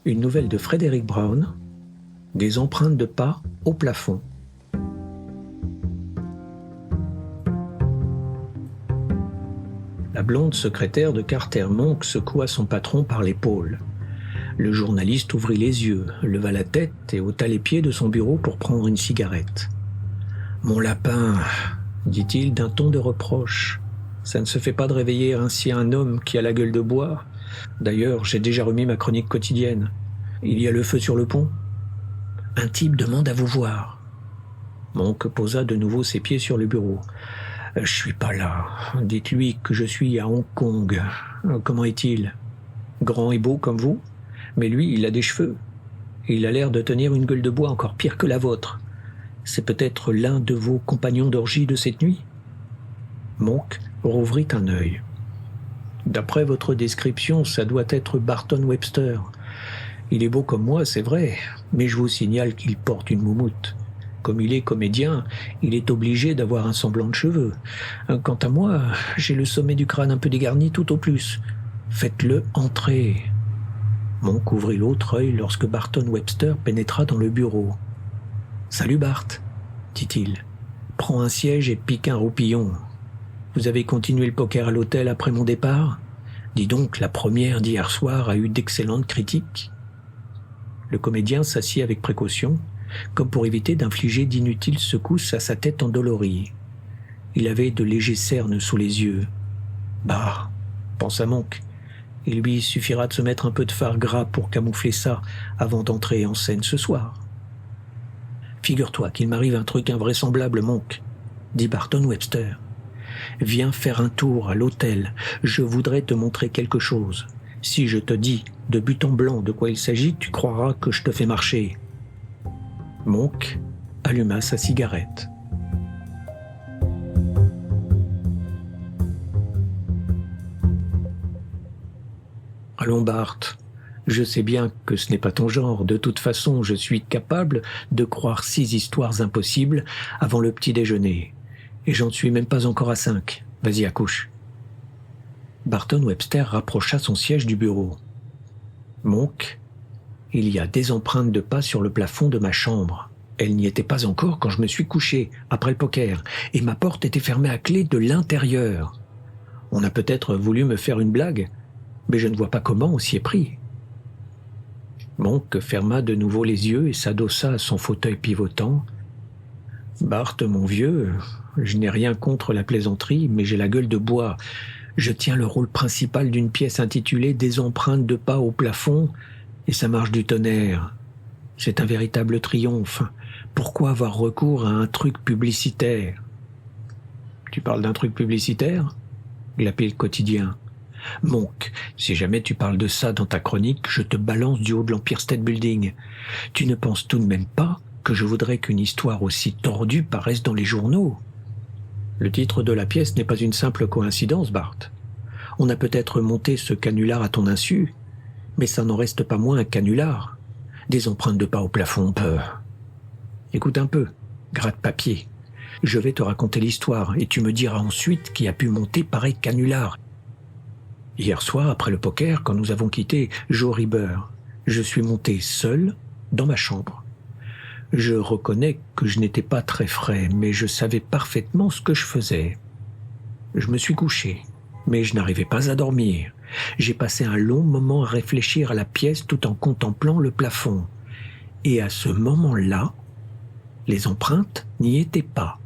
Une nouvelle de Frédéric Brown, des empreintes de pas au plafond. La blonde secrétaire de Carter Monk secoua son patron par l'épaule. Le journaliste ouvrit les yeux, leva la tête et ôta les pieds de son bureau pour prendre une cigarette. « Mon lapin », dit-il d'un ton de reproche. « Ça ne se fait pas de réveiller ainsi un homme qui a la gueule de bois. D'ailleurs, j'ai déjà remis ma chronique quotidienne. Il y a le feu sur le pont. Un type demande à vous voir. » Monk posa de nouveau ses pieds sur le bureau. « Je suis pas là. Dites-lui que je suis à Hong Kong. Comment est-il ? Grand et beau comme vous ? Mais lui, il a des cheveux. Et il a l'air de tenir une gueule de bois encore pire que la vôtre. C'est peut-être l'un de vos compagnons d'orgie de cette nuit ?» Monk rouvrit un œil. « D'après votre description, ça doit être Barton Webster. Il est beau comme moi, c'est vrai, mais je vous signale qu'il porte une moumoute. Comme il est comédien, il est obligé d'avoir un semblant de cheveux. Quant à moi, j'ai le sommet du crâne un peu dégarni tout au plus. Faites-le entrer. » Monk ouvrit l'autre œil lorsque Barton Webster pénétra dans le bureau. « Salut Bart, dit-il. Prends un siège et pique un roupillon. Vous avez continué le poker à l'hôtel après mon départ ? Dis donc, la première d'hier soir a eu d'excellentes critiques. » Le comédien s'assit avec précaution, comme pour éviter d'infliger d'inutiles secousses à sa tête endolorie. Il avait de légers cernes sous les yeux. « Bah, pensa Monk, il lui suffira de se mettre un peu de fard gras pour camoufler ça avant d'entrer en scène ce soir. »« Figure-toi qu'il m'arrive un truc invraisemblable, Monk, » dit Barton Webster. « Viens faire un tour à l'hôtel, je voudrais te montrer quelque chose. Si je te dis de but en blanc de quoi il s'agit, tu croiras que je te fais marcher. » Monk alluma sa cigarette. « Allons Bart, je sais bien que ce n'est pas ton genre. De toute façon, je suis capable de croire 6 histoires impossibles avant le petit déjeuner. Et j'en suis même pas encore à 5. Vas-y, accouche. » Barton Webster rapprocha son siège du bureau. « Monk, il y a des empreintes de pas sur le plafond de ma chambre. Elles n'y étaient pas encore quand je me suis couché, après le poker, et ma porte était fermée à clé de l'intérieur. On a peut-être voulu me faire une blague, mais je ne vois pas comment on s'y est pris. » Monk ferma de nouveau les yeux et s'adossa à son fauteuil pivotant. « Bart, mon vieux, je n'ai rien contre la plaisanterie, mais j'ai la gueule de bois. Je tiens le rôle principal d'une pièce intitulée « Des empreintes de pas au plafond » et ça marche du tonnerre. C'est un véritable triomphe. Pourquoi avoir recours à un truc publicitaire ? » »« Tu parles d'un truc publicitaire ?» glapit le quotidien. « Monk, si jamais tu parles de ça dans ta chronique, je te balance du haut de l'Empire State Building. Tu ne penses tout de même pas que je voudrais qu'une histoire aussi tordue paraisse dans les journaux ? Le titre de la pièce n'est pas une simple coïncidence, Bart. On a peut-être monté ce canular à ton insu, mais ça n'en reste pas moins un canular. Des empreintes de pas au plafond, Écoute un peu, gratte-papier. Je vais te raconter l'histoire et tu me diras ensuite qui a pu monter pareil canular. Hier soir, après le poker, quand nous avons quitté Joe Riber, je suis monté seul dans ma chambre. Je reconnais que je n'étais pas très frais, mais je savais parfaitement ce que je faisais. Je me suis couché, mais je n'arrivais pas à dormir. J'ai passé un long moment à réfléchir à la pièce tout en contemplant le plafond. Et à ce moment-là, les empreintes n'y étaient pas.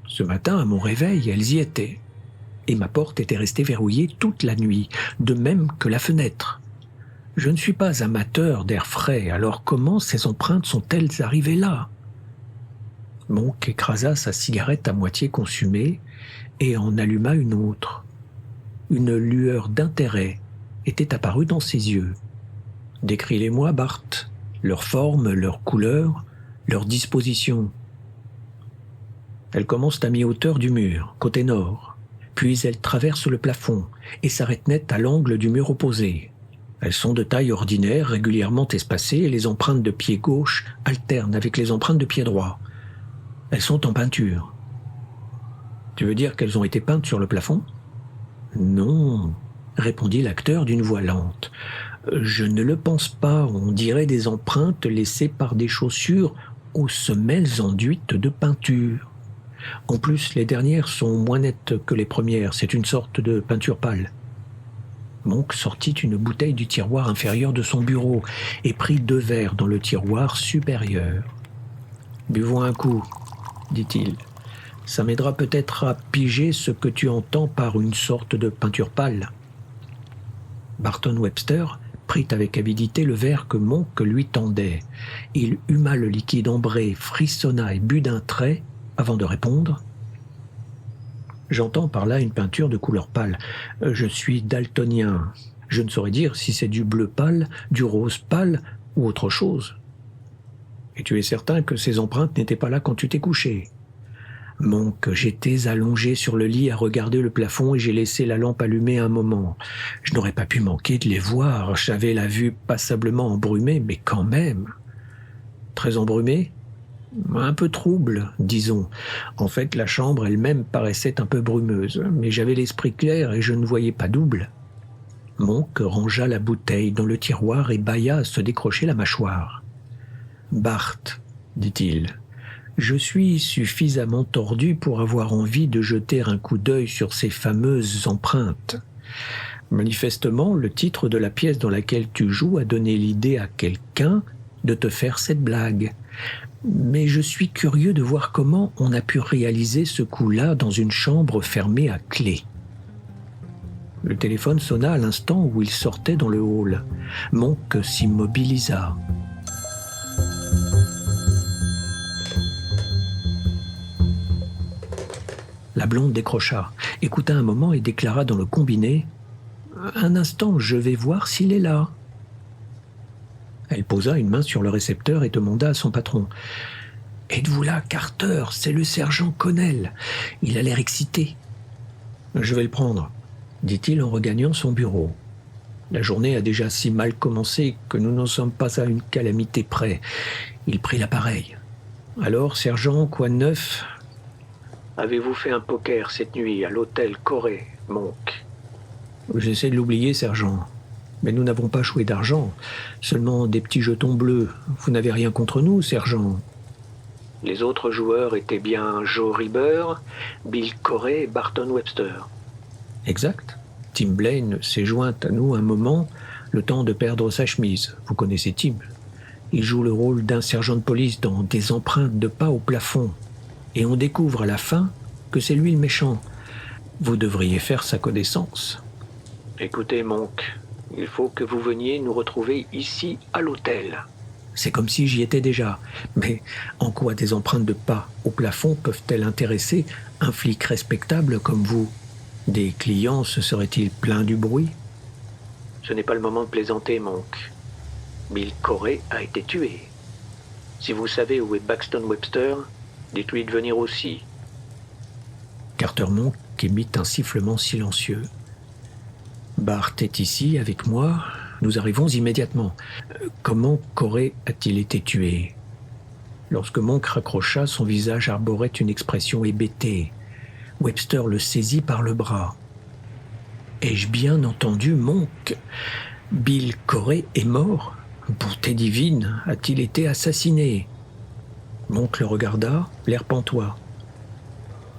Ce matin, à mon réveil, elles y étaient. Et ma porte était restée verrouillée toute la nuit, de même que la fenêtre. Je ne suis pas amateur d'air frais, alors comment ces empreintes sont-elles arrivées là ? Monk écrasa sa cigarette à moitié consumée et en alluma une autre. Une lueur d'intérêt était apparue dans ses yeux. « Décris-les-moi, Bart, leur forme, leur couleur, leur disposition. » Elles commencent à mi-hauteur du mur, côté nord, puis elles traversent le plafond et s'arrêtent net à l'angle du mur opposé. Elles sont de taille ordinaire, régulièrement espacées, et les empreintes de pied gauche alternent avec les empreintes de pied droit. Elles sont en peinture. Tu veux dire qu'elles ont été peintes sur le plafond ? Non, répondit l'acteur d'une voix lente. Je ne le pense pas, on dirait des empreintes laissées par des chaussures aux semelles enduites de peinture. En plus, les dernières sont moins nettes que les premières, c'est une sorte de peinture pâle. » Monk sortit une bouteille du tiroir inférieur de son bureau et prit 2 verres dans le tiroir supérieur. « Buvons un coup, » dit-il. « Ça m'aidera peut-être à piger ce que tu entends par une sorte de peinture pâle. » Barton Webster prit avec avidité le verre que Monk lui tendait. Il huma le liquide ambré, frissonna et but d'un trait avant de répondre. « J'entends par là une peinture de couleur pâle. Je suis daltonien. Je ne saurais dire si c'est du bleu pâle, du rose pâle ou autre chose. Et tu es certain que ces empreintes n'étaient pas là quand tu t'es couché. » Monk, j'étais allongé sur le lit à regarder le plafond et j'ai laissé la lampe allumée un moment. Je n'aurais pas pu manquer de les voir. J'avais la vue passablement embrumée, mais quand même. Très embrumée ? Un peu trouble, disons. En fait, la chambre elle-même paraissait un peu brumeuse, mais j'avais l'esprit clair et je ne voyais pas double. Monk rangea la bouteille dans le tiroir et bâilla à se décrocher la mâchoire. « Bart, dit-il, je suis suffisamment tordu pour avoir envie de jeter un coup d'œil sur ces fameuses empreintes. Manifestement, le titre de la pièce dans laquelle tu joues a donné l'idée à quelqu'un de te faire cette blague. Mais je suis curieux de voir comment on a pu réaliser ce coup-là dans une chambre fermée à clé. » Le téléphone sonna à l'instant où il sortait dans le hall. Monk s'immobilisa. La blonde décrocha, écouta un moment et déclara dans le combiné « Un instant, je vais voir s'il est là. » Elle posa une main sur le récepteur et demanda à son patron « Êtes-vous là, Carter? C'est le sergent Connell. Il a l'air excité. »« Je vais le prendre, » dit-il en regagnant son bureau. La journée a déjà si mal commencé que nous n'en sommes pas à une calamité près. Il prit l'appareil. « Alors, sergent, quoi de neuf? » « Avez-vous fait un poker cette nuit à l'hôtel Corée, Monk ?»« J'essaie de l'oublier, sergent. Mais nous n'avons pas joué d'argent, seulement des petits jetons bleus. Vous n'avez rien contre nous, sergent. » Les autres joueurs étaient bien Joe Rieber, Bill Corey et Barton Webster. Exact. Tim Blaine s'est joint à nous un moment, le temps de perdre sa chemise. Vous connaissez Tim. Il joue le rôle d'un sergent de police dans des empreintes de pas au plafond. Et on découvre à la fin que c'est lui le méchant. Vous devriez faire sa connaissance. Écoutez, Monk, il faut que vous veniez nous retrouver ici à l'hôtel. C'est comme si j'y étais déjà. Mais en quoi des empreintes de pas au plafond peuvent-elles intéresser un flic respectable comme vous? Des clients se seraient-ils plaints du bruit? Ce n'est pas le moment de plaisanter, Monk. Bill Corey a été tué. Si vous savez où est Baxton Webster, dites-lui de venir aussi. Carter Monk émit un sifflement silencieux. Bart est ici avec moi. Nous arrivons immédiatement. Comment Corey a-t-il été tué? Lorsque Monk raccrocha, son visage arborait une expression hébétée. Webster le saisit par le bras. Ai-je bien entendu, Monk? Bill Corey est mort? Bonté divine, a-t-il été assassiné? Monk le regarda, l'air pantois.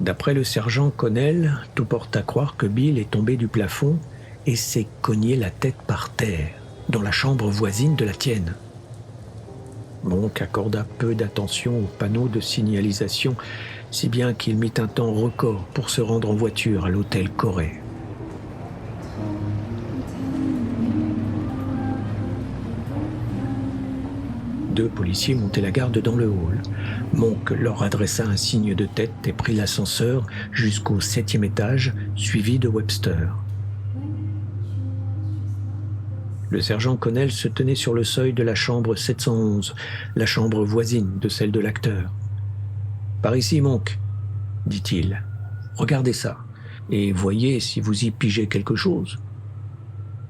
D'après le sergent Connell, tout porte à croire que Bill est tombé du plafond et s'est cogné la tête par terre, dans la chambre voisine de la tienne. Monk accorda peu d'attention aux panneaux de signalisation, si bien qu'il mit un temps record pour se rendre en voiture à l'hôtel Corée. Deux policiers montaient la garde dans le hall. Monk leur adressa un signe de tête et prit l'ascenseur jusqu'au 7e étage, suivi de Webster. Le sergent Connell se tenait sur le seuil de la chambre 711, la chambre voisine de celle de l'acteur. « Par ici, Monk, dit-il. Regardez ça, et voyez si vous y pigez quelque chose. »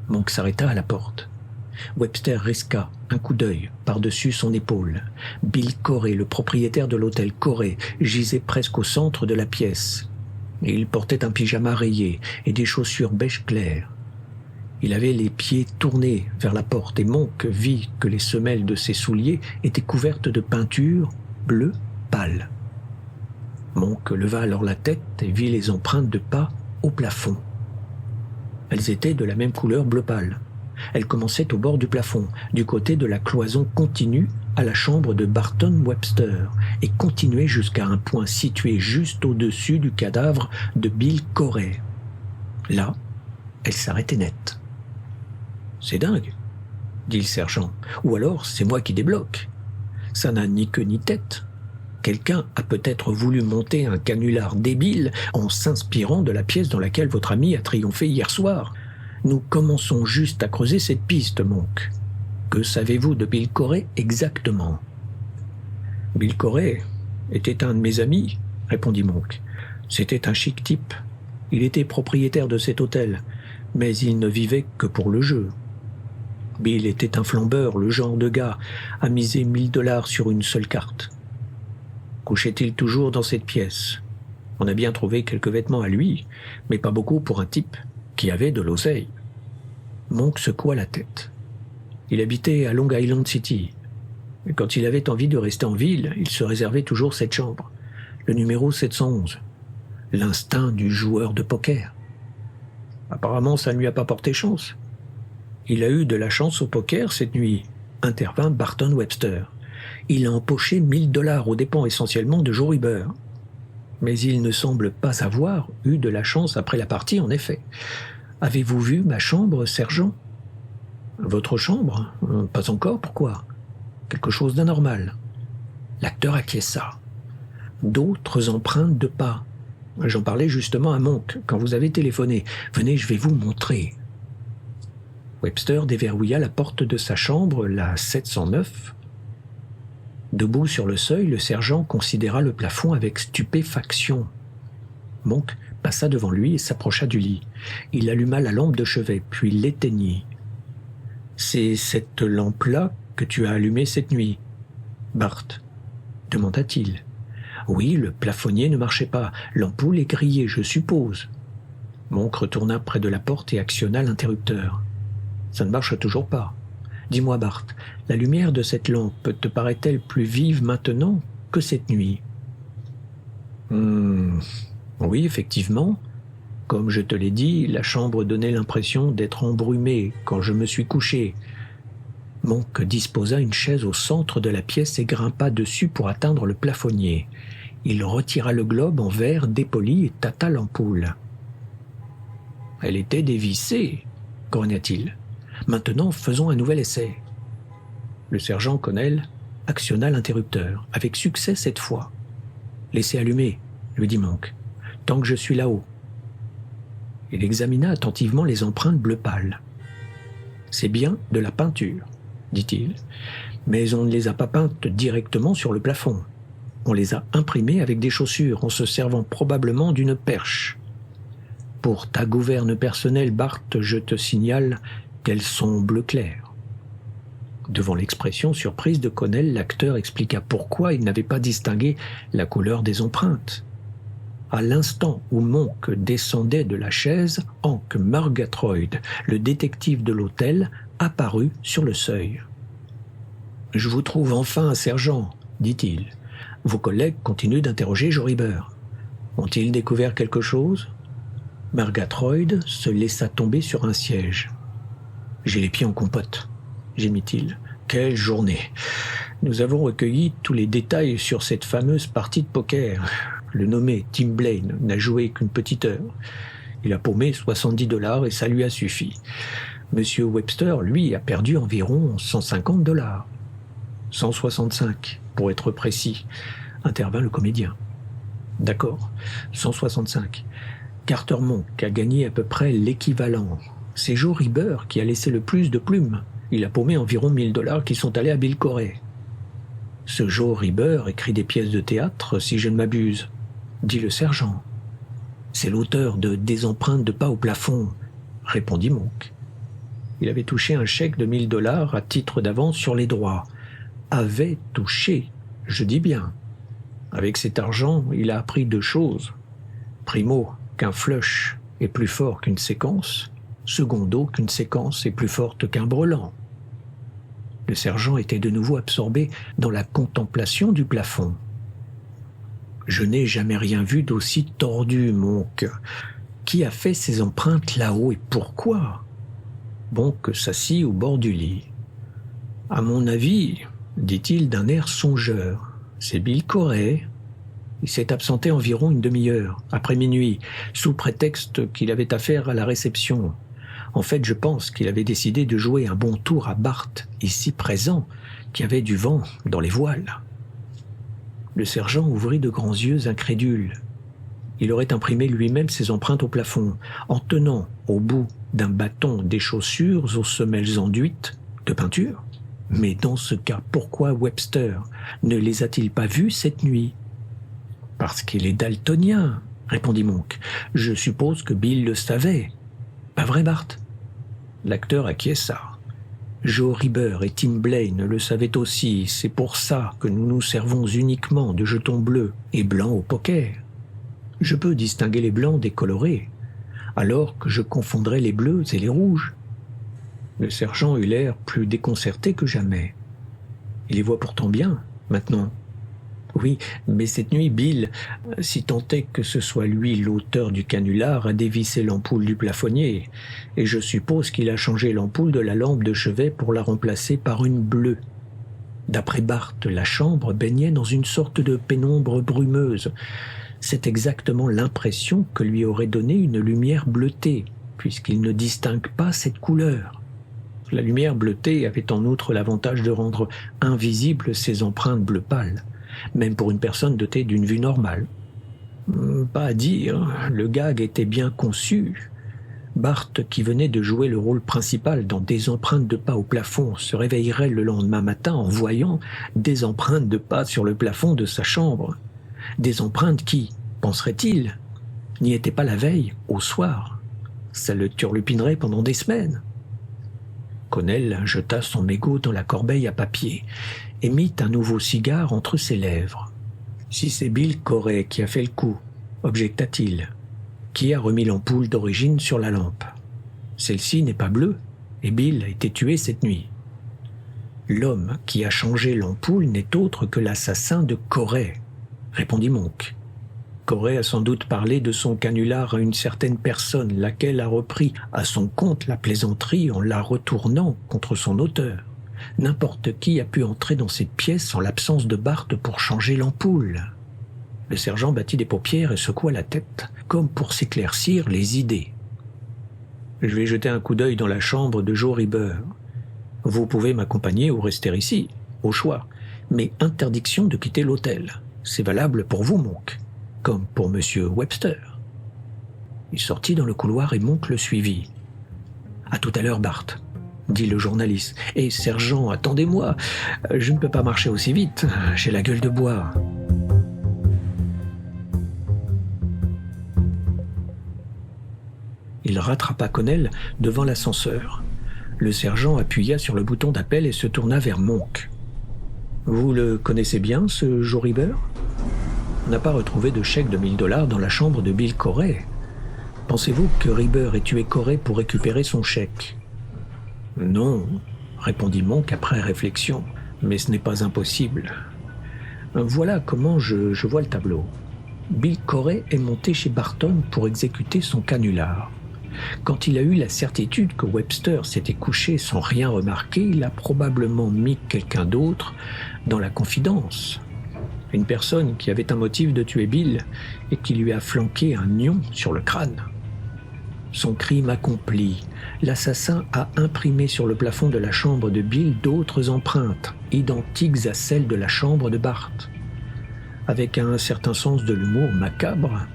Monk s'arrêta à la porte. Webster risqua un coup d'œil par-dessus son épaule. Bill Corey, le propriétaire de l'hôtel Corey, gisait presque au centre de la pièce. Et il portait un pyjama rayé et des chaussures beige clair. Il avait les pieds tournés vers la porte et Monk vit que les semelles de ses souliers étaient couvertes de peinture bleu pâle. Monk leva alors la tête et vit les empreintes de pas au plafond. Elles étaient de la même couleur bleu pâle. Elles commençaient au bord du plafond, du côté de la cloison continue à la chambre de Barton Webster et continuaient jusqu'à un point situé juste au-dessus du cadavre de Bill Corey. Là, elles s'arrêtaient net. « C'est dingue, » dit le sergent. « Ou alors c'est moi qui débloque. Ça n'a ni queue ni tête. Quelqu'un a peut-être voulu monter un canular débile en s'inspirant de la pièce dans laquelle votre ami a triomphé hier soir. Nous commençons juste à creuser cette piste, Monk. Que savez-vous de Bill Corey exactement ?»« Bill Corey était un de mes amis, » répondit Monk. « C'était un chic type. Il était propriétaire de cet hôtel, mais il ne vivait que pour le jeu. Bill était un flambeur, le genre de gars à miser $1000 sur une seule carte. Couchait-il toujours dans cette pièce? On a bien trouvé quelques vêtements à lui, mais pas beaucoup pour un type qui avait de l'oseille. » Monk secoua la tête. Il habitait à Long Island City. Et quand il avait envie de rester en ville, il se réservait toujours cette chambre, le numéro 711. L'instinct du joueur de poker. Apparemment, ça ne lui a pas porté chance. Il a eu de la chance au poker cette nuit, intervint Barton Webster. Il a empoché $1000 aux dépens essentiellement de Joe Riber. Mais il ne semble pas avoir eu de la chance après la partie, en effet. Avez-vous vu ma chambre, sergent ? Votre chambre ? Pas encore, pourquoi ? Quelque chose d'anormal. L'acteur acquiesça. D'autres empreintes de pas. J'en parlais justement à Monk quand vous avez téléphoné. Venez, je vais vous montrer. Webster déverrouilla la porte de sa chambre, la 709. Debout sur le seuil, le sergent considéra le plafond avec stupéfaction. Monk passa devant lui et s'approcha du lit. Il alluma la lampe de chevet, puis l'éteignit. « C'est cette lampe-là que tu as allumée cette nuit, Bart ?» demanda-t-il. « Oui, le plafonnier ne marchait pas. L'ampoule est grillée, je suppose. » Monk retourna près de la porte et actionna l'interrupteur. « Ça ne marche toujours pas. Dis-moi, Bart, la lumière de cette lampe te paraît-elle plus vive maintenant que cette nuit ? » Oui, effectivement. Comme je te l'ai dit, la chambre donnait l'impression d'être embrumée quand je me suis couché. Monk disposa une chaise au centre de la pièce et grimpa dessus pour atteindre le plafonnier. Il retira le globe en verre dépoli et tâta l'ampoule. « Elle était dévissée, » grogna-t-il. « Maintenant, faisons un nouvel essai. » Le sergent Connell actionna l'interrupteur, avec succès cette fois. « Laissez allumer, » lui dit Monk, « tant que je suis là-haut. » Il examina attentivement les empreintes bleu pâle. « C'est bien de la peinture, » dit-il, « mais on ne les a pas peintes directement sur le plafond. On les a imprimées avec des chaussures, en se servant probablement d'une perche. Pour ta gouverne personnelle, Bart, je te signale qu'elles sont bleu clair. » Devant l'expression surprise de Connell, l'acteur expliqua pourquoi il n'avait pas distingué la couleur des empreintes. À l'instant où Monk descendait de la chaise, Hank Murgatroyd, le détective de l'hôtel, apparut sur le seuil. « Je vous trouve enfin, sergent, » dit-il. « Vos collègues continuent d'interroger Joe Riber. Ont-ils découvert quelque chose ?» Murgatroyd se laissa tomber sur un siège. « J'ai les pieds en compote, » gémit-il. « Quelle journée ! Nous avons recueilli tous les détails sur cette fameuse partie de poker. Le nommé Tim Blaine n'a joué qu'une petite heure. Il a paumé $70 et ça lui a suffi. Monsieur Webster, lui, a perdu environ $150. 165, pour être précis, intervint le comédien. D'accord, 165. Carter Monk a gagné à peu près l'équivalent. C'est Joe Riber qui a laissé le plus de plumes. Il a paumé environ $1000 qui sont allés à Bill Corey. Ce Joe Riber écrit des pièces de théâtre, si je ne m'abuse, dit le sergent. C'est l'auteur de Des empreintes de pas au plafond, répondit Monk. Il avait touché un chèque de $1000 à titre d'avance sur les droits. Avait touché, je dis bien. Avec cet argent, il a appris deux choses. Primo, qu'un flush est plus fort qu'une séquence. Secondo, qu'une séquence est plus forte qu'un brelan. Le sergent était de nouveau absorbé dans la contemplation du plafond. Je n'ai jamais rien vu d'aussi tordu, Monk. Qui a fait ces empreintes là-haut et pourquoi? Monk s'assit au bord du lit. À mon avis, dit-il d'un air songeur, c'est Bill Corey. Il s'est absenté environ une demi-heure, après minuit, sous prétexte qu'il avait affaire à la réception. En fait, je pense qu'il avait décidé de jouer un bon tour à Bart, ici présent, qui avait du vent dans les voiles. Le sergent ouvrit de grands yeux incrédules. Il aurait imprimé lui-même ses empreintes au plafond, en tenant au bout d'un bâton des chaussures aux semelles enduites de peinture. Mais dans ce cas, pourquoi Webster ne les a-t-il pas vues cette nuit? Parce qu'il est daltonien, répondit Monk. Je suppose que Bill le savait. Pas vrai, Bart? L'acteur acquiesça. Joe Reber et Tim Blaine le savaient aussi. C'est pour ça que nous nous servons uniquement de jetons bleus et blancs au poker. Je peux distinguer les blancs des colorés, alors que je confondrais les bleus et les rouges. Le sergent eut l'air plus déconcerté que jamais. Il les voit pourtant bien, maintenant. Oui, mais cette nuit, Bill, si tant est que ce soit lui l'auteur du canular, a dévissé l'ampoule du plafonnier, et je suppose qu'il a changé l'ampoule de la lampe de chevet pour la remplacer par une bleue. D'après Bart, la chambre baignait dans une sorte de pénombre brumeuse. C'est exactement l'impression que lui aurait donné une lumière bleutée, puisqu'il ne distingue pas cette couleur. La lumière bleutée avait en outre l'avantage de rendre invisibles ses empreintes bleu pâle, même pour une personne dotée d'une vue normale. Pas à dire, le gag était bien conçu. Bart, qui venait de jouer le rôle principal dans des empreintes de pas au plafond, se réveillerait le lendemain matin en voyant des empreintes de pas sur le plafond de sa chambre. Des empreintes qui, penserait-il, n'y étaient pas la veille, au soir. Ça le turlupinerait pendant des semaines. Connell jeta son mégot dans la corbeille à papier et mit un nouveau cigare entre ses lèvres. « Si c'est Bill Corey qui a fait le coup, objecta-t-il, qui a remis l'ampoule d'origine sur la lampe. Celle-ci n'est pas bleue, et Bill a été tué cette nuit. L'homme qui a changé l'ampoule n'est autre que l'assassin de Corey, répondit Monk. Corey a sans doute parlé de son canular à une certaine personne, laquelle a repris à son compte la plaisanterie en la retournant contre son auteur. N'importe qui a pu entrer dans cette pièce en l'absence de Bart pour changer l'ampoule. Le sergent battit des paupières et secoua la tête, comme pour s'éclaircir les idées. Je vais jeter un coup d'œil dans la chambre de Joe Reber. Vous pouvez m'accompagner ou rester ici, au choix, mais interdiction de quitter l'hôtel. C'est valable pour vous, Monk, comme pour Monsieur Webster. Il sortit dans le couloir et Monk le suivit. « À tout à l'heure, Bart », dit le journaliste. « Et sergent, attendez-moi, je ne peux pas marcher aussi vite, j'ai la gueule de bois. » Il rattrapa Connell devant l'ascenseur. Le sergent appuya sur le bouton d'appel et se tourna vers Monk. « Vous le connaissez bien, ce Joe Reber ? On n'a pas retrouvé de chèque de $1000 dans la chambre de Bill Corey. Pensez-vous que Reber ait tué Corey pour récupérer son chèque ? » « Non, » répondit Monk après réflexion, « mais ce n'est pas impossible. Voilà comment je vois le tableau. Bill Corey est monté chez Barton pour exécuter son canular. Quand il a eu la certitude que Webster s'était couché sans rien remarquer, il a probablement mis quelqu'un d'autre dans la confidence. Une personne qui avait un motif de tuer Bill et qui lui a flanqué un nion sur le crâne. Son crime accompli, l'assassin a imprimé sur le plafond de la chambre de Bill d'autres empreintes, identiques à celles de la chambre de Bart. Avec un certain sens de l'humour macabre,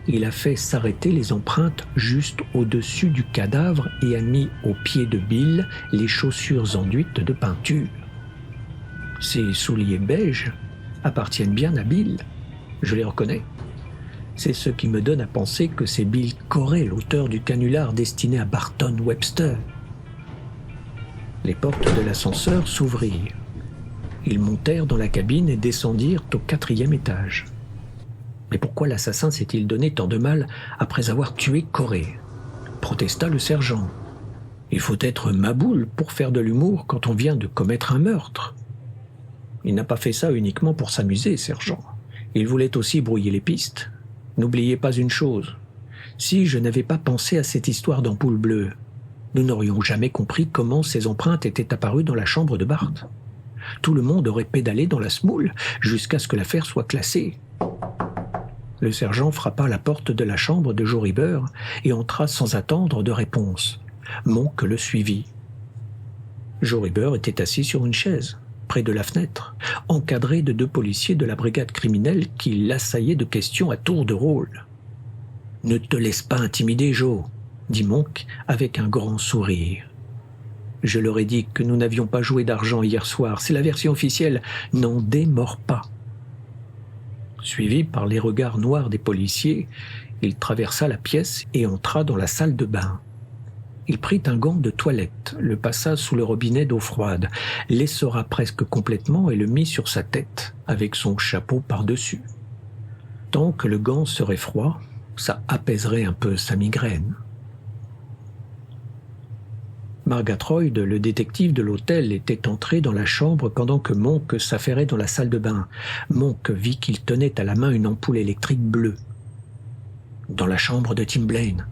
il a fait s'arrêter les empreintes juste au-dessus du cadavre et a mis au pied de Bill les chaussures enduites de peinture. Ces souliers beiges appartiennent bien à Bill, je les reconnais. C'est ce qui me donne à penser que c'est Bill Corey, l'auteur du canular destiné à Barton Webster. Les portes de l'ascenseur s'ouvrirent. Ils montèrent dans la cabine et descendirent au 4e étage. Mais pourquoi l'assassin s'est-il donné tant de mal après avoir tué Corey ? Protesta le sergent. Il faut être maboule pour faire de l'humour quand on vient de commettre un meurtre. Il n'a pas fait ça uniquement pour s'amuser, sergent. Il voulait aussi brouiller les pistes. N'oubliez pas une chose. Si je n'avais pas pensé à cette histoire d'ampoule bleue, nous n'aurions jamais compris comment ces empreintes étaient apparues dans la chambre de Bart. Tout le monde aurait pédalé dans la semoule jusqu'à ce que l'affaire soit classée. Le sergent frappa à la porte de la chambre de Joe Ribber et entra sans attendre de réponse. Monk le suivit. Joe Ribber était assis sur une chaise, près de la fenêtre, encadré de 2 policiers de la brigade criminelle qui l'assaillaient de questions à tour de rôle. « Ne te laisse pas intimider, Joe », dit Monk avec un grand sourire. « Je leur ai dit que nous n'avions pas joué d'argent hier soir. C'est la version officielle. N'en démords pas. » Suivi par les regards noirs des policiers, il traversa la pièce et entra dans la salle de bain. Il prit un gant de toilette, le passa sous le robinet d'eau froide, l'essora presque complètement et le mit sur sa tête, avec son chapeau par-dessus. Tant que le gant serait froid, ça apaiserait un peu sa migraine. Murgatroyd, le détective de l'hôtel, était entré dans la chambre pendant que Monk s'affairait dans la salle de bain. Monk vit qu'il tenait à la main une ampoule électrique bleue. « Dans la chambre de Tim Blaine »,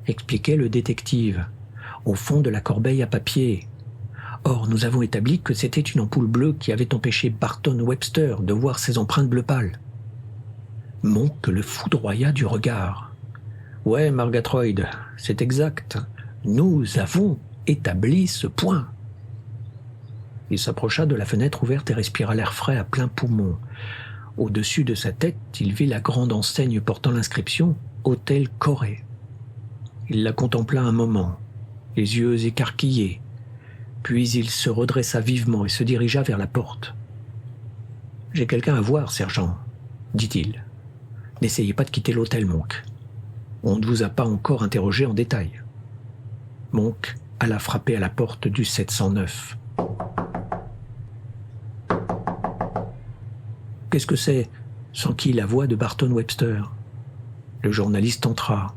expliquait le détective, au fond de la corbeille à papier. Or, nous avons établi que c'était une ampoule bleue qui avait empêché Barton Webster de voir ses empreintes bleu pâle. Monk le foudroya du regard. « Ouais, Murgatroyd, c'est exact. Nous avons établi ce point. » Il s'approcha de la fenêtre ouverte et respira l'air frais à plein poumon. Au-dessus de sa tête, il vit la grande enseigne portant l'inscription « Hôtel Corée ». Il la contempla un moment, les yeux écarquillés, puis il se redressa vivement et se dirigea vers la porte. « J'ai quelqu'un à voir, sergent, » dit-il. « N'essayez pas de quitter l'hôtel, Monk. On ne vous a pas encore interrogé en détail. » Monk alla frapper à la porte du 709. « Qu'est-ce que c'est » s'enquit la voix de Barton Webster. Le journaliste entra.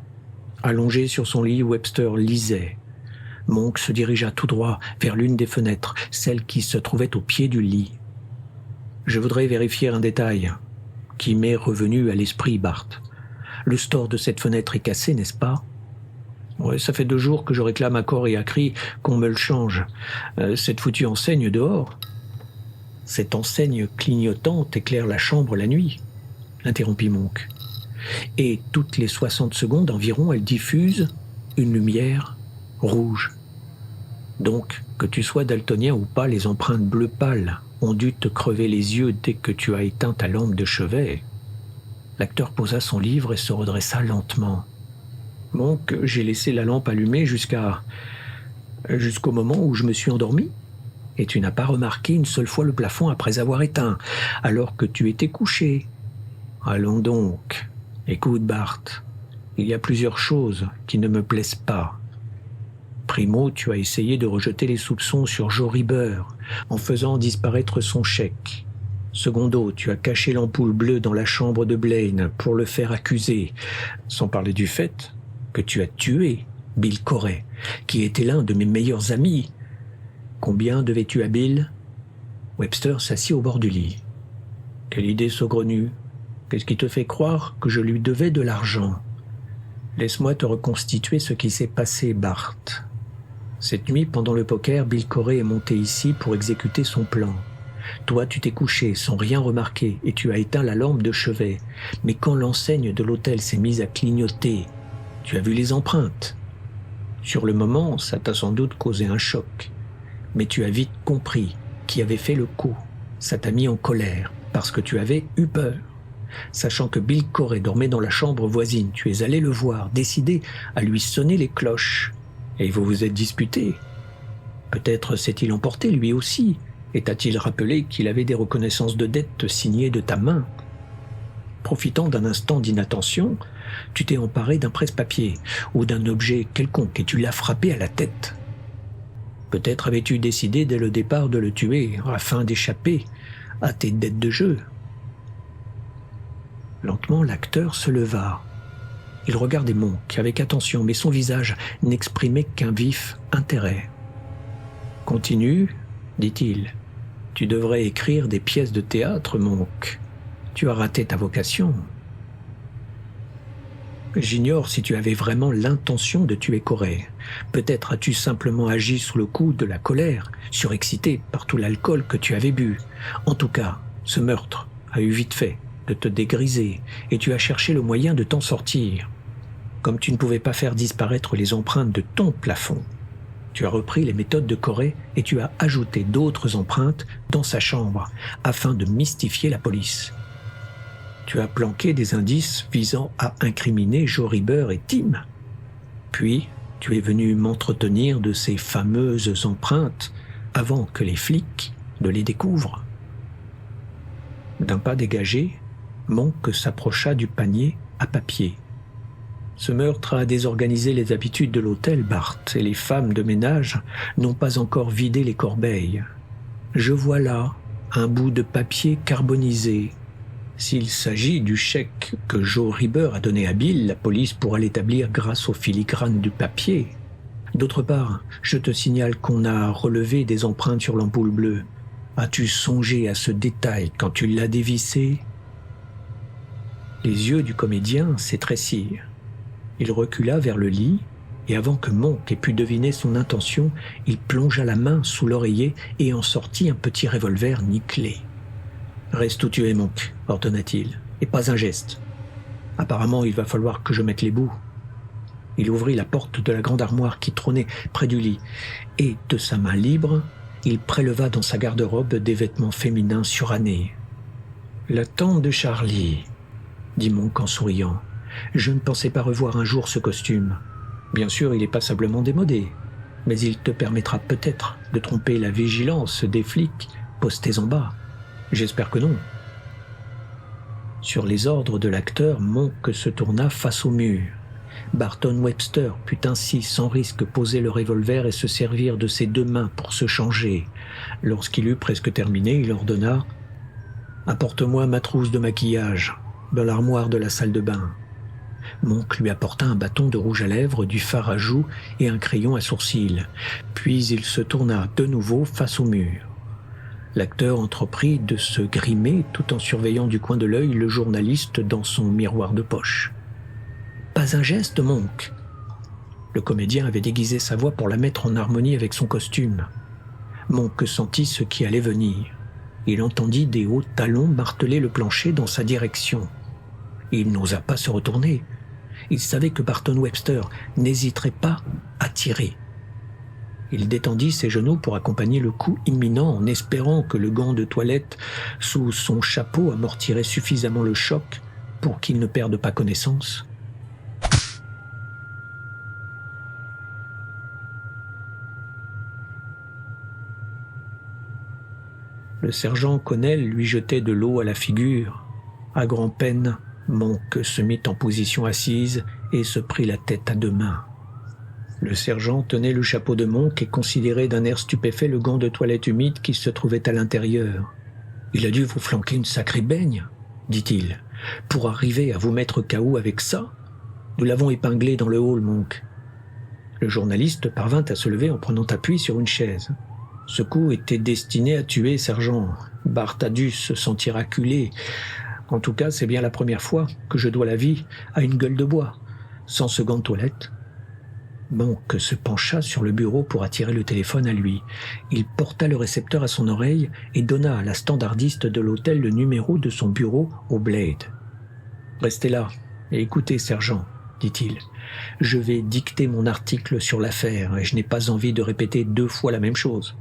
Allongé sur son lit, Webster lisait. Monk se dirigea tout droit vers l'une des fenêtres, celle qui se trouvait au pied du lit. « Je voudrais vérifier un détail qui m'est revenu à l'esprit, Bart. Le store de cette fenêtre est cassé, n'est-ce pas ? Ouais, ça fait 2 jours que je réclame à corps et à cri qu'on me le change. Cette foutue enseigne dehors. » « Cette enseigne clignotante éclaire la chambre la nuit, » interrompit Monk. « Et toutes les 60 secondes environ, elle diffuse une lumière rouge. Donc, que tu sois daltonien ou pas, les empreintes bleu pâle ont dû te crever les yeux dès que tu as éteint ta lampe de chevet. » L'acteur posa son livre et se redressa lentement. « Monk, j'ai laissé la lampe allumée jusqu'au moment où je me suis endormi. Et tu n'as pas remarqué une seule fois le plafond après avoir éteint, alors que tu étais couché. Allons donc. Écoute, Bart, il y a plusieurs choses qui ne me plaisent pas. Primo, tu as essayé de rejeter les soupçons sur Joe Ribber en faisant disparaître son chèque. Secondo, tu as caché l'ampoule bleue dans la chambre de Blaine pour le faire accuser, sans parler du fait que tu as tué Bill Corey, qui était l'un de mes meilleurs amis. Combien devais-tu à Bill ? » Webster s'assit au bord du lit. « Quelle idée saugrenue. Qu'est-ce qui te fait croire que je lui devais de l'argent ? Laisse-moi te reconstituer ce qui s'est passé, Bart. Cette nuit, pendant le poker, Bill Corey est monté ici pour exécuter son plan. Toi, tu t'es couché sans rien remarquer et tu as éteint la lampe de chevet. Mais quand l'enseigne de l'hôtel s'est mise à clignoter, tu as vu les empreintes. Sur le moment, ça t'a sans doute causé un choc. Mais tu as vite compris qui avait fait le coup. Ça t'a mis en colère parce que tu avais eu peur. Sachant que Bill Corey dormait dans la chambre voisine, tu es allé le voir, décidé à lui sonner les cloches. Et vous vous êtes disputé. Peut-être s'est-il emporté lui aussi, et t'a-t-il rappelé qu'il avait des reconnaissances de dette signées de ta main. Profitant d'un instant d'inattention, tu t'es emparé d'un presse-papier ou d'un objet quelconque et tu l'as frappé à la tête. Peut-être avais-tu décidé dès le départ de le tuer afin d'échapper à tes dettes de jeu. Lentement, l'acteur se leva. Il regardait Monk avec attention, mais son visage n'exprimait qu'un vif intérêt. « Continue, dit-il. Tu devrais écrire des pièces de théâtre, Monk. Tu as raté ta vocation. » J'ignore si tu avais vraiment l'intention de tuer Corey. Peut-être as-tu simplement agi sous le coup de la colère, surexcité par tout l'alcool que tu avais bu. En tout cas, ce meurtre a eu vite fait de te dégriser et tu as cherché le moyen de t'en sortir. Comme tu ne pouvais pas faire disparaître les empreintes de ton plafond, tu as repris les méthodes de Corey et tu as ajouté d'autres empreintes dans sa chambre afin de mystifier la police. Tu as planqué des indices visant à incriminer Joe Ribber et Tim. Puis, tu es venu m'entretenir de ces fameuses empreintes avant que les flics ne les découvrent. D'un pas dégagé, Monk s'approcha du panier à papier. Ce meurtre a désorganisé les habitudes de l'hôtel, Bart, et les femmes de ménage n'ont pas encore vidé les corbeilles. Je vois là un bout de papier carbonisé. S'il s'agit du chèque que Joe Ribber a donné à Bill, la police pourra l'établir grâce au filigrane du papier. D'autre part, je te signale qu'on a relevé des empreintes sur l'ampoule bleue. As-tu songé à ce détail quand tu l'as dévissé ? Les yeux du comédien s'étrécirent. Il recula vers le lit, et avant que Monk ait pu deviner son intention, il plongea la main sous l'oreiller et en sortit un petit revolver nickelé. « Reste où tu es, Monk, ordonna-t-il, et pas un geste. Apparemment, il va falloir que je mette les bouts. » Il ouvrit la porte de la grande armoire qui trônait près du lit, et, de sa main libre, il préleva dans sa garde-robe des vêtements féminins surannés. « La tante de Charlie, » dit Monk en souriant. « Je ne pensais pas revoir un jour ce costume. Bien sûr, il est passablement démodé, mais il te permettra peut-être de tromper la vigilance des flics postés en bas. J'espère que non. » Sur les ordres de l'acteur, Monk se tourna face au mur. Barton Webster put ainsi sans risque poser le revolver et se servir de ses deux mains pour se changer. Lorsqu'il eut presque terminé, il ordonna « Apporte-moi ma trousse de maquillage dans l'armoire de la salle de bain. » Monk lui apporta un bâton de rouge à lèvres, du fard à joues et un crayon à sourcils. Puis il se tourna de nouveau face au mur. L'acteur entreprit de se grimer tout en surveillant du coin de l'œil le journaliste dans son miroir de poche. « Pas un geste, Monk !» Le comédien avait déguisé sa voix pour la mettre en harmonie avec son costume. Monk sentit ce qui allait venir. Il entendit des hauts talons marteler le plancher dans sa direction. Il n'osa pas se retourner. Il savait que Barton Webster n'hésiterait pas à tirer. Il détendit ses genoux pour accompagner le coup imminent en espérant que le gant de toilette sous son chapeau amortirait suffisamment le choc pour qu'il ne perde pas connaissance. Le sergent Connell lui jetait de l'eau à la figure. À grand-peine, Monk se mit en position assise et se prit la tête à deux mains. Le sergent tenait le chapeau de Monk et considérait d'un air stupéfait le gant de toilette humide qui se trouvait à l'intérieur. « Il a dû vous flanquer une sacrée baigne, » dit-il, « pour arriver à vous mettre KO avec ça. Nous l'avons épinglé dans le hall, Monk. » Le journaliste parvint à se lever en prenant appui sur une chaise. Ce coup était destiné à tuer sergent. Bart a dû se sentir acculé. En tout cas, c'est bien la première fois que je dois la vie à une gueule de bois, sans ce gant de toilette. Monk se pencha sur le bureau pour attirer le téléphone à lui. Il porta le récepteur à son oreille et donna à la standardiste de l'hôtel le numéro de son bureau au Blade. « Restez là et écoutez, sergent, » dit-il. « Je vais dicter mon article sur l'affaire et je n'ai pas envie de répéter 2 fois la même chose.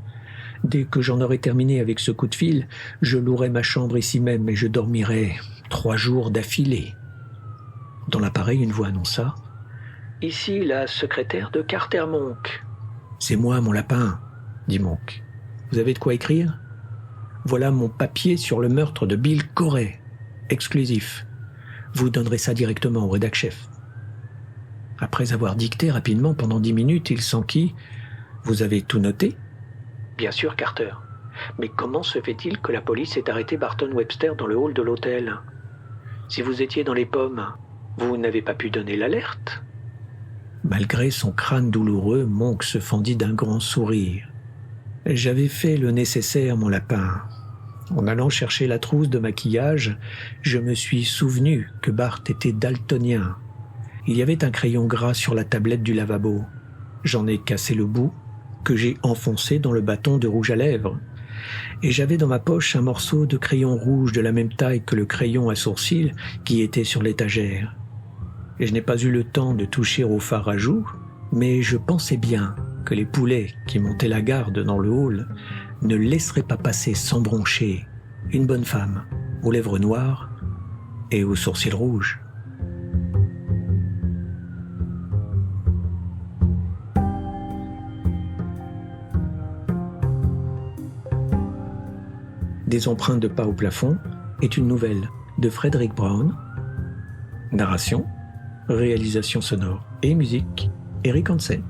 Dès que j'en aurai terminé avec ce coup de fil, je louerai ma chambre ici même et je dormirai 3 jours d'affilée. » Dans l'appareil, une voix annonça « Ici la secrétaire de Carter Monk. »« C'est moi, mon lapin, » dit Monk. « Vous avez de quoi écrire ? Voilà mon papier sur le meurtre de Bill Corey. Exclusif. Vous donnerez ça directement au rédac-chef. » Après avoir dicté rapidement pendant 10 minutes, il s'enquit. « Vous avez tout noté ? » « Bien sûr, Carter. Mais comment se fait-il que la police ait arrêté Barton Webster dans le hall de l'hôtel ? Si vous étiez dans les pommes, Vous n'avez pas pu donner l'alerte ?» Malgré son crâne douloureux, Monk se fendit d'un grand sourire. « J'avais fait le nécessaire, mon lapin. En allant chercher la trousse de maquillage, je me suis souvenu que Bart était daltonien. Il y avait un crayon gras sur la tablette du lavabo. J'en ai cassé le bout, que j'ai enfoncé dans le bâton de rouge à lèvres. Et j'avais dans ma poche un morceau de crayon rouge de la même taille que le crayon à sourcils qui était sur l'étagère. Et je n'ai pas eu le temps de toucher au fard à joues, mais je pensais bien que les poulets qui montaient la garde dans le hall ne laisseraient pas passer sans broncher une bonne femme aux lèvres noires et aux sourcils rouges. Des empreintes de pas au plafond est une nouvelle de Frederick Brown. Narration, réalisation sonore et musique, Eric Hansen.